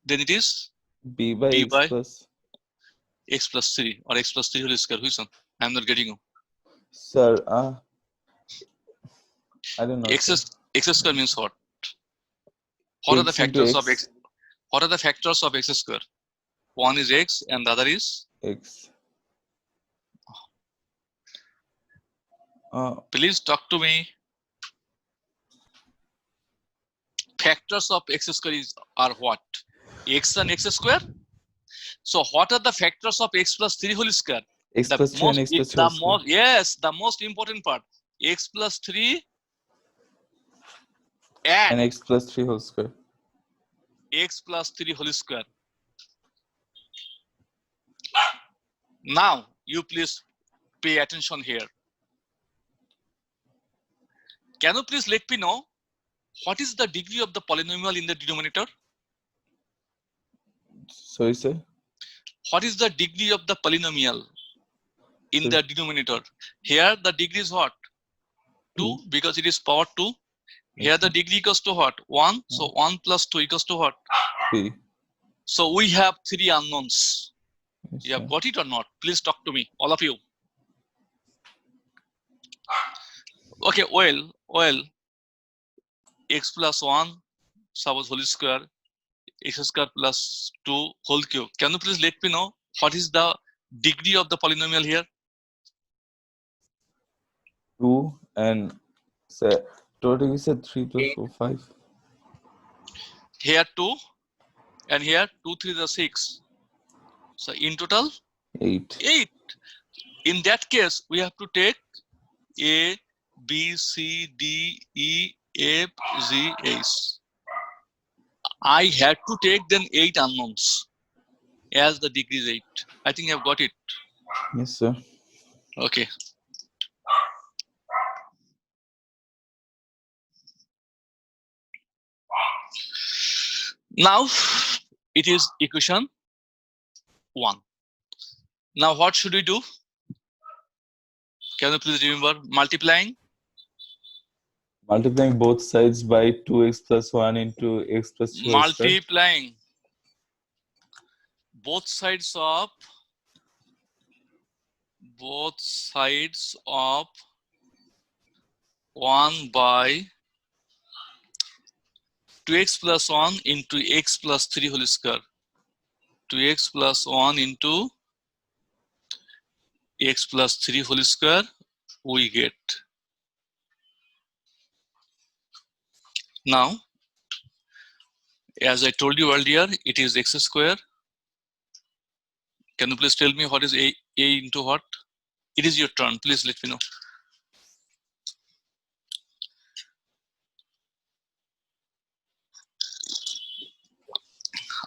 Then it is B by b x by plus. x plus 3 or x plus 3 whole square. Which one? I am not getting you. Sir, I don't know. X sir. square means what? What are the X into factors of X. x? What are the factors of x square? One is x and the other is. X. Please talk to me. Factors of x square are what? X and x square. So what are the factors of x plus 3 whole square? X The plus 2 and X plus 2 whole square. yes, the most important part. X plus 3 and And X plus 3 whole square. x plus 3 whole square. Now you please pay attention here. Can you please let me know what is the degree of the polynomial in the denominator? Sorry, sir. What is the degree of the polynomial in Sir. the denominator? Here the degree is what? 2 because it is power 2. Here the degree equals to what? 1. So 1 plus 2 equals to what? 3. So we have 3 unknowns. Yes, You have sir. got it or not? Please talk to me, all of you. Okay, well, x plus 1, suppose whole square, x square plus 2 whole cube. Can you please let me know what is the degree of the polynomial here? 2 and sir, total is 3 plus 4, 5. Here 2 and here 2, 3 is 6. So in total 8. 8. In that case, we have to take A, B, C, D, E, F, G, H. I had to take then 8 unknowns as the degree is 8. I think I've got it. Yes, sir. Okay. Now it is equation 1. Now what should we do? Can you please remember multiplying? Multiplying both sides by 2x plus 1 into x plus 2 whole square. Multiplying both sides of 1 by 2x plus 1 into x plus 3 whole square. 2x plus 1 into x plus 3 whole square we get. Now, as I told you earlier, it is x square. Can you please tell me what is a into what? It is your turn. Please let me know.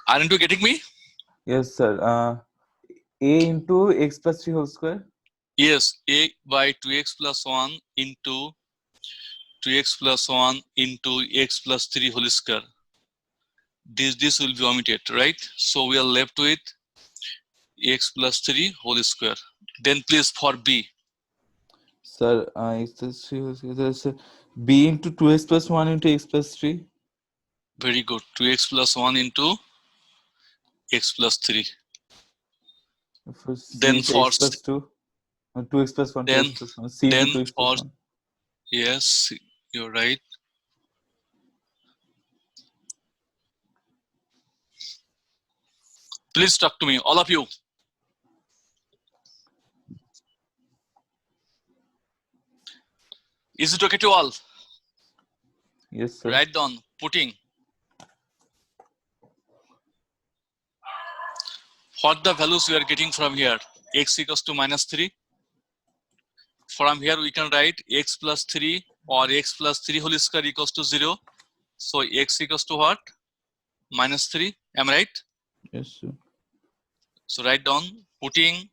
Aren't you getting me? Yes, sir. A into x plus 3 whole square. Yes, a by 2x plus 1 into 2x plus 1 into x plus 3 whole square. This will be omitted, right? So we are left with x plus 3 whole square. Then please for b. Sir, x plus 3 whole square. Sir, b into 2x plus 1 into x plus 3. Very good. 2x plus 1 into x plus 3. For c Then is for x plus 2. 2x plus 1 to then x plus 1. C then into 2x for plus 1. yes, you're right. Please talk to me, all of you. Is it okay to all? Yes, sir. Write down, putting. What the values we are getting from here? X equals to minus 3. From here we can write x plus 3 or x plus 3 whole square equals to 0. So x equals to what? Minus 3. Am I right? Yes, sir. So write down, putting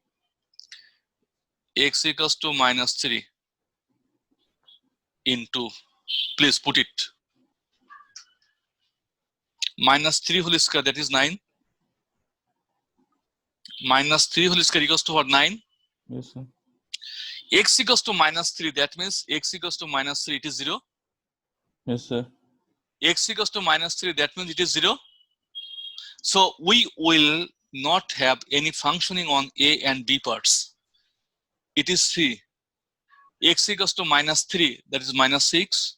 x equals to minus 3 into, please put it. Minus 3 whole square, that is 9. Minus 3 whole square equals to what? 9. Yes, sir. X equals to minus 3, that means x equals to minus 3, it is 0. Yes, sir. X equals to minus 3, that means it is 0. So we will not have any functioning on A and B parts. It is 3. X equals to minus 3, that is minus 6.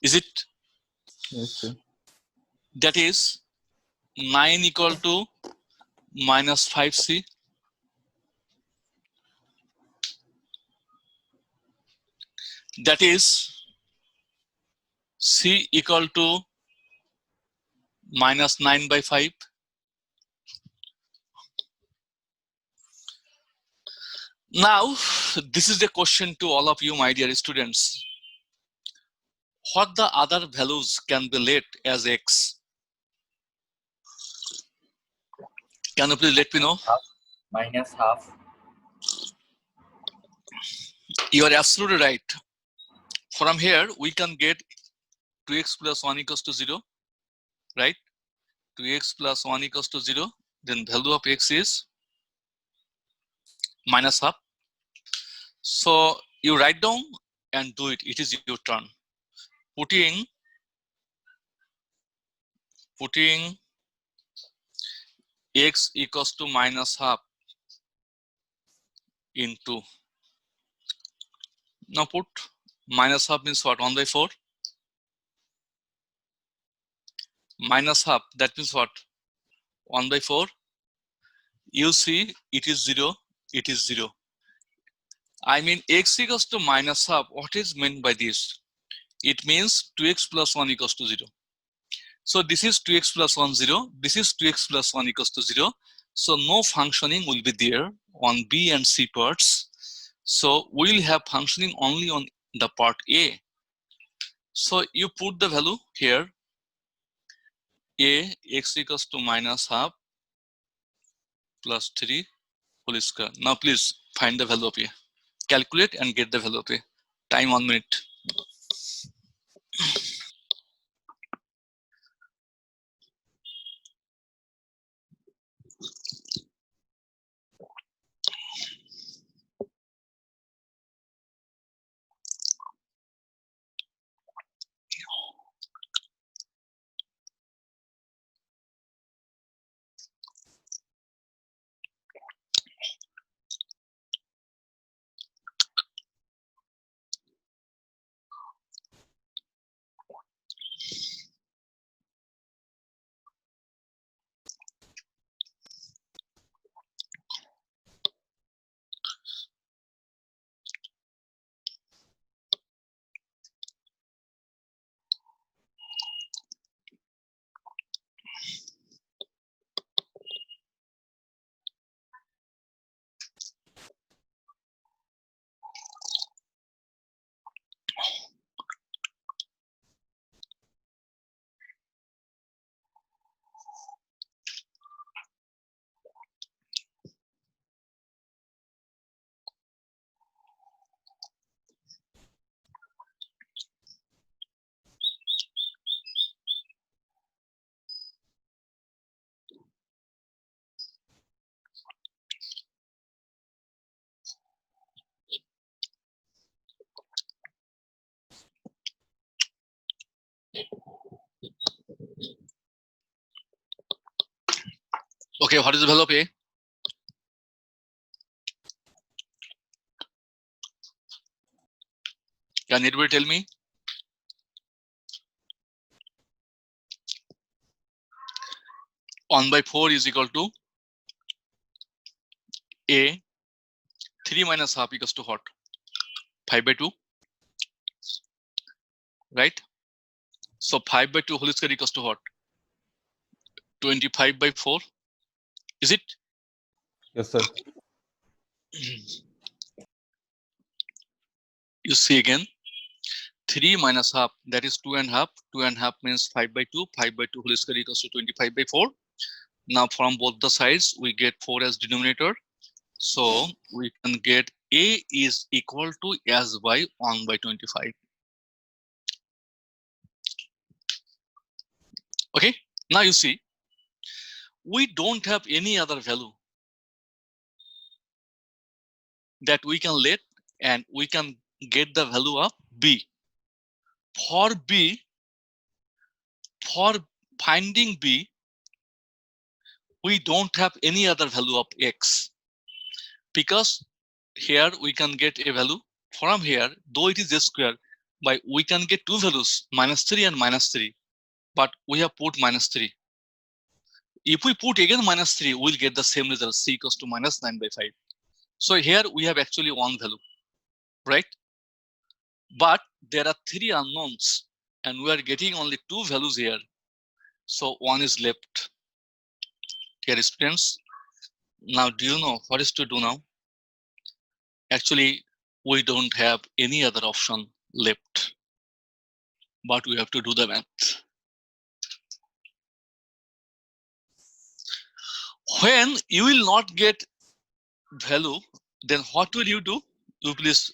Is it? Yes, sir. That is 9 equal to minus 5c. That is c equal to minus 9 by 5. Now, this is the question to all of you, my dear students. What the other values can be let as x? Can you please let me know? Minus half. You are absolutely right. From here, we can get 2x plus 1 equals to 0, right? 2x plus 1 equals to 0. Then value of x is minus half. So you write down and do it. It is your turn. Putting x equals to minus half into, now put minus half means what? 1 by 4 minus half, that means what? 1 by 4. You see it is 0, it is 0. I mean x equals to minus half. What is meant by this? It means 2x plus 1 equals to 0. So this is 2x plus 1 0. This is 2x plus 1 equals to 0. So no functioning will be there on B and C parts. So we will have functioning only on the part A. So you put the value here. A x equals to minus half plus 3 whole square. Now please find the value of A. Calculate and get the value of A. Time 1 minute. Okay, what is the value of A? Can anybody tell me? One by 4 is equal to A. 3 minus half equals to what? 5 by 2. Right? So 5 by 2 whole square equals to what? 25 by 4. Is it? Yes, sir. You see again. 3 minus half, that is 2 and half. 2 and half means 5 by 2. 5 by 2 whole square equals to 25 by 4. Now from both the sides, we get 4 as denominator. So we can get A is equal to as by 1 by 25. Okay, now you see, we don't have any other value that we can let, and we can get the value of B. For B, for finding B, we don't have any other value of X, because here we can get a value from here, though it is a square, By we can get two values, -3 and -3, but we have put -3. If we put again -3, we'll get the same result, c equals to -9/5. So here we have actually one value, right? But there are three unknowns, and we are getting only two values here. So one is left. Here, students. Now, do you know what is to do now? Actually, we don't have any other option left, but we have to do the math. When you will not get value, then what will you do? You please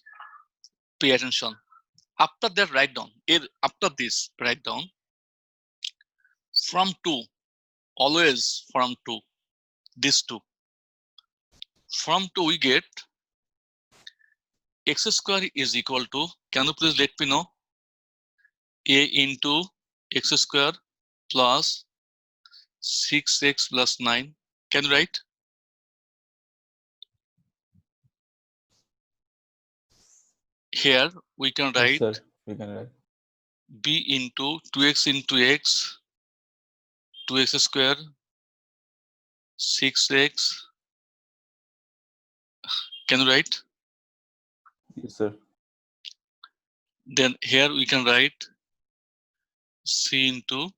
pay attention. After that, write down. After this, write down from 2, always from 2, this 2. From 2, we get x square is equal to, can you please let me know? A into x square plus 6x plus 9. Can you write? Here we can write, Yes, sir. We can write. b into 2x into x, 2x square, 6x. Can you write? Yes, sir. Then here we can write c into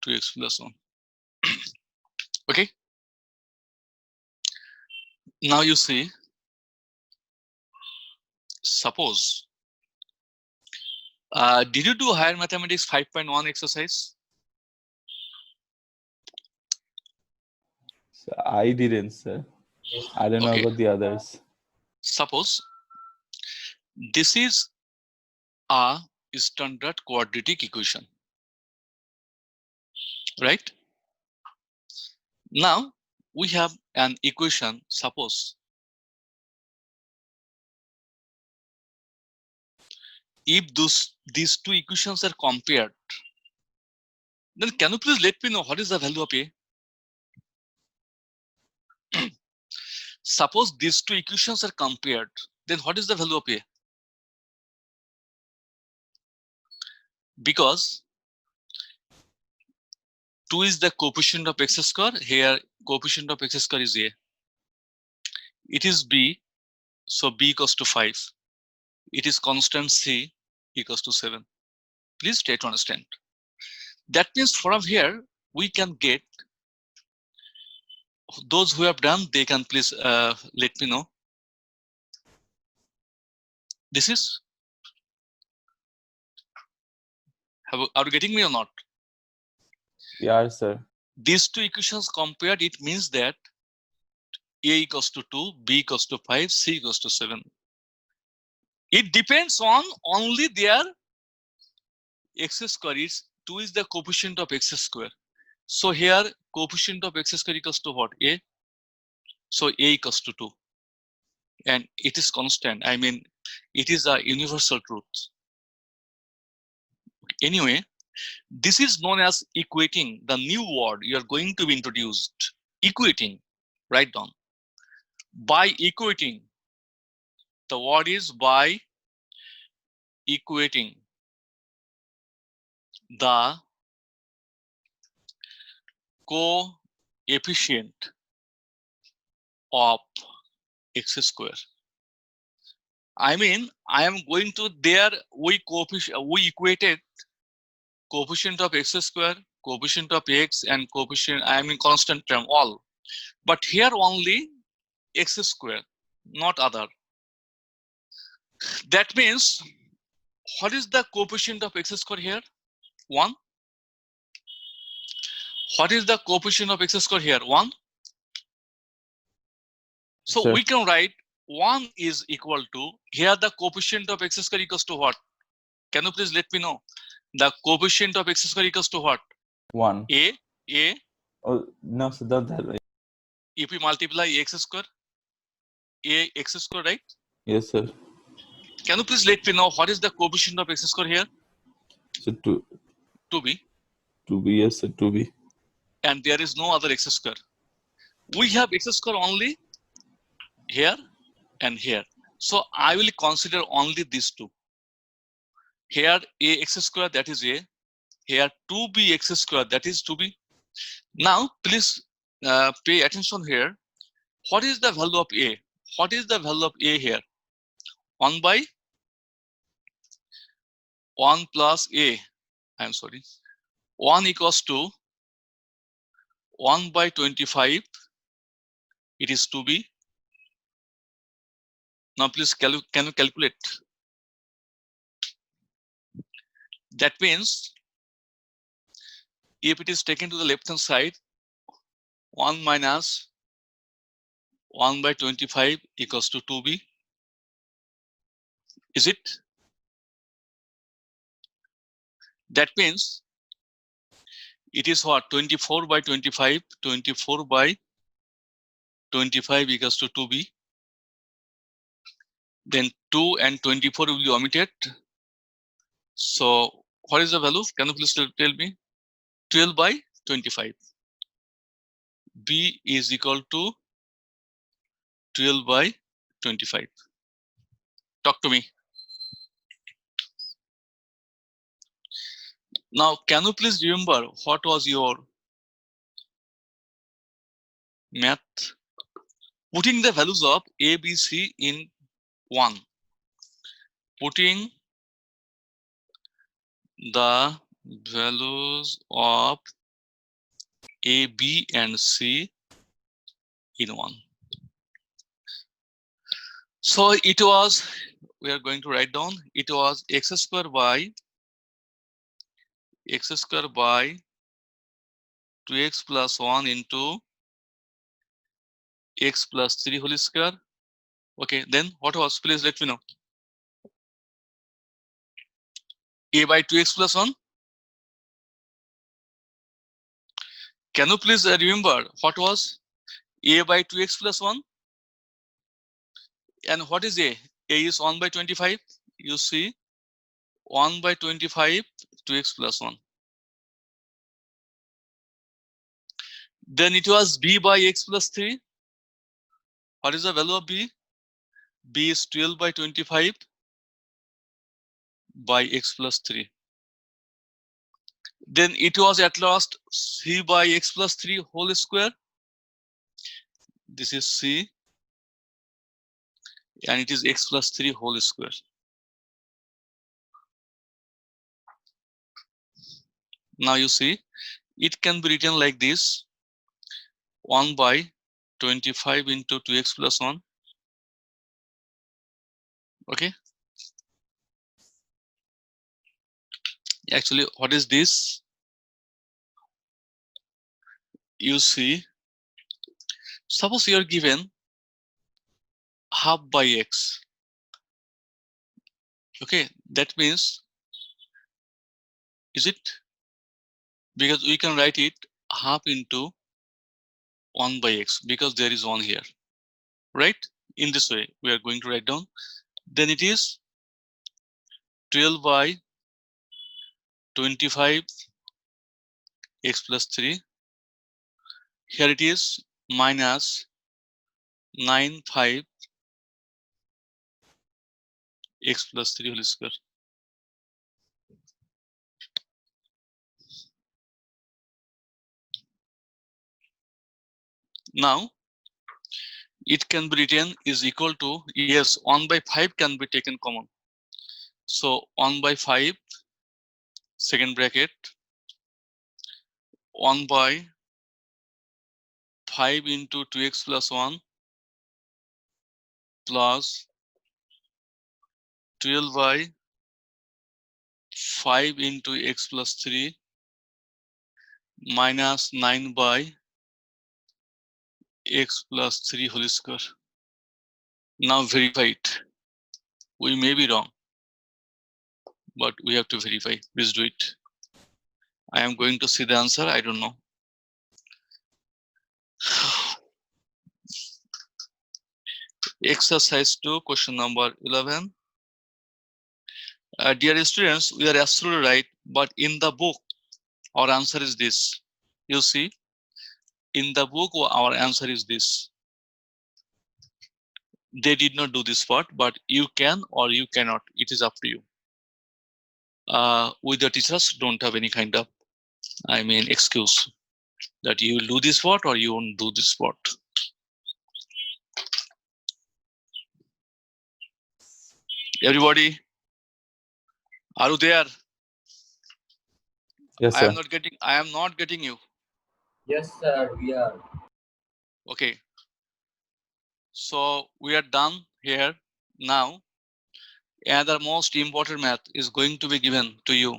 2x plus 1. Okay. Now you see, suppose, did you do higher mathematics 5.1 exercise? So I didn't, sir. I don't know Okay. about the others. Suppose this is a standard quadratic equation, right? Now we have an equation. Suppose if these two equations are compared, then can you please let me know what is the value of A? Suppose these two equations are compared, then what is the value of A? Because 2 is the coefficient of x square. Here coefficient of x square is A. It is B, so B equals to 5. It is constant C equals to 7. Please try to understand. That means from here we can get, those who have done, they can please let me know. This is, are you getting me or not? Yeah, sir. These two equations compared, it means that A equals to 2, B equals to 5, C equals to 7. It depends on only their x square. Is 2 is the coefficient of x square. So here coefficient of x square equals to what? A. So A equals to 2. And it is constant. I mean, it is a universal truth. Anyway, this is known as equating, the new word you are going to be introduced. Equating. Write down. By equating. The word is by equating the coefficient of x square. I mean, I am going to there, we equated coefficient of x square, coefficient of x, and coefficient, I mean constant term, all. But here only x square, not other. That means, what is the coefficient of x square here? 1. What is the coefficient of x square here? 1. So Sir. we can write 1 is equal to, here the coefficient of x square equals to what? Can you please let me know? The coefficient of x square equals to what? 1. A. Oh, no, sir. That. If we multiply x square, A x square, right? Yes, sir. Can you please let me know what is the coefficient of x square here? So 2b. 2b, yes, sir. 2b. And there is no other x square. We have x square only here and here. So I will consider only these two. Here a x square, that is a. Here 2b x square, that is 2b. Now please pay attention here. What is the value of a? What is the value of a here? 1 by 1 plus a. I'm sorry. 1 equals to 1 by 25. It is 2b. Now please can you calculate? That means if it is taken to the left hand side, 1 minus 1 by 25 equals to 2b. Is it? That means it is what? 24 by 25. 24 by 25 equals to 2b. Then 2 and 24 will be omitted. So what is the value? Can you please tell me? 12 by 25. B is equal to 12 by 25. Talk to me. Now, can you please remember what was your math? Putting the values of A, B, C in 1. Putting the values of A, B, and C in 1. So it was, we are going to write down, it was x square by 2x plus 1 into x plus 3 whole square. Okay, then what was? Please let me know. A by 2x plus 1. Can you please remember what was A by 2x plus 1? And what is A? A is 1 by 25. You see, 1 by 25, 2x plus 1. Then it was B by x plus 3. What is the value of B? B is 12 by 25 by x plus 3. Then it was at last C by x plus 3 whole square. This is C. And it is x plus 3 whole square. Now you see, it can be written like this. 1 by 25 into 2x plus 1. Okay. Actually, what is this? You see, suppose you are given half by x. Okay, that means, is it? Because we can write it half into 1 by x because there is 1 here, right? In this way, we are going to write down. Then it is 12 by 25 x plus 3. Here it is minus 9/5 x plus 3 whole square. Now, it can be written is equal to, yes, 1 by 5 can be taken common. So 1 by 5, second bracket, 1 by 5 into 2x plus 1 plus 12 by 5 into x plus 3 minus 9 by x plus 3 whole square. Now verify it. We may be wrong, but we have to verify. Please do it. I am going to see the answer. I don't know. Exercise 2, question number 11. Dear students, we are absolutely right, but in the book, our answer is this. You see, in the book, our answer is this. They did not do this part, but you can or you cannot. It is up to you. with the teachers don't have any kind of, excuse that you will do this part or you won't do this part. Everybody, are you there? Yes, I sir. am not getting you. Yes, sir, we are. Okay. So we are done here. Now, another most important math is going to be given to you.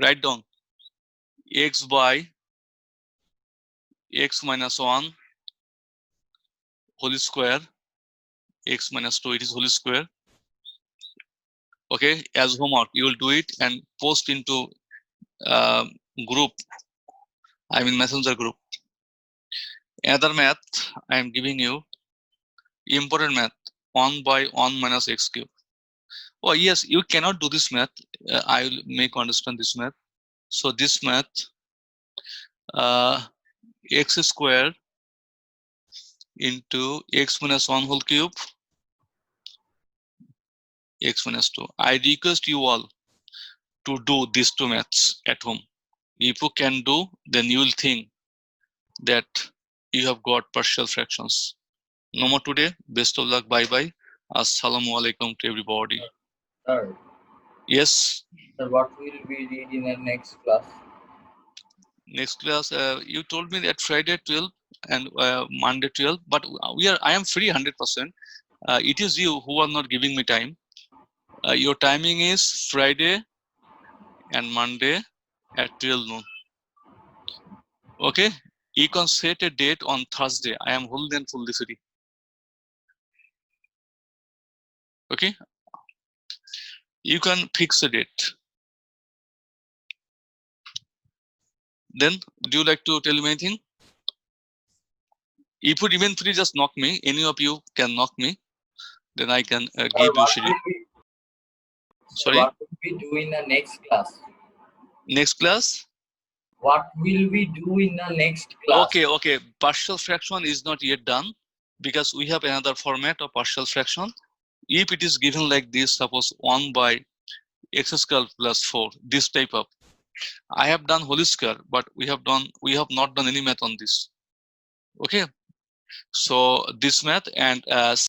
Write down x by x minus 1 whole square, x minus 2, it is whole square. Okay, as homework, you will do it and post into group, messenger group. Another math I am giving you, important math, 1 by 1 minus x cube. Oh yes, you cannot do this math. I will make understand this math. So this math, x square into x minus 1 whole cube, x minus 2. I request you all to do these two maths at home. If you can do, then you will think that you have got partial fractions. No more today. Best of luck. Bye bye. Assalamu alaikum to everybody. Sir, Yes. sir, what will we read in the next class? Next class, you told me that Friday 12 and Monday 12, but I am free 100%. It is you who are not giving me time. Your timing is Friday and Monday at 12 noon. Okay, you can set a date on Thursday. I am whole and fully free. Okay, you can fix a date. Then, do you like to tell me anything? If you remain free, just knock me. Any of you can knock me. Then I can give you schedule. Sorry. What will we do in the next class? Next class? What will we do in the next class? Okay. Partial fraction is not yet done because we have another format of partial fraction. If it is given like this, suppose 1 by x square plus 4, this type of. I have done whole square, but we have not done any math on this. Okay. So this math and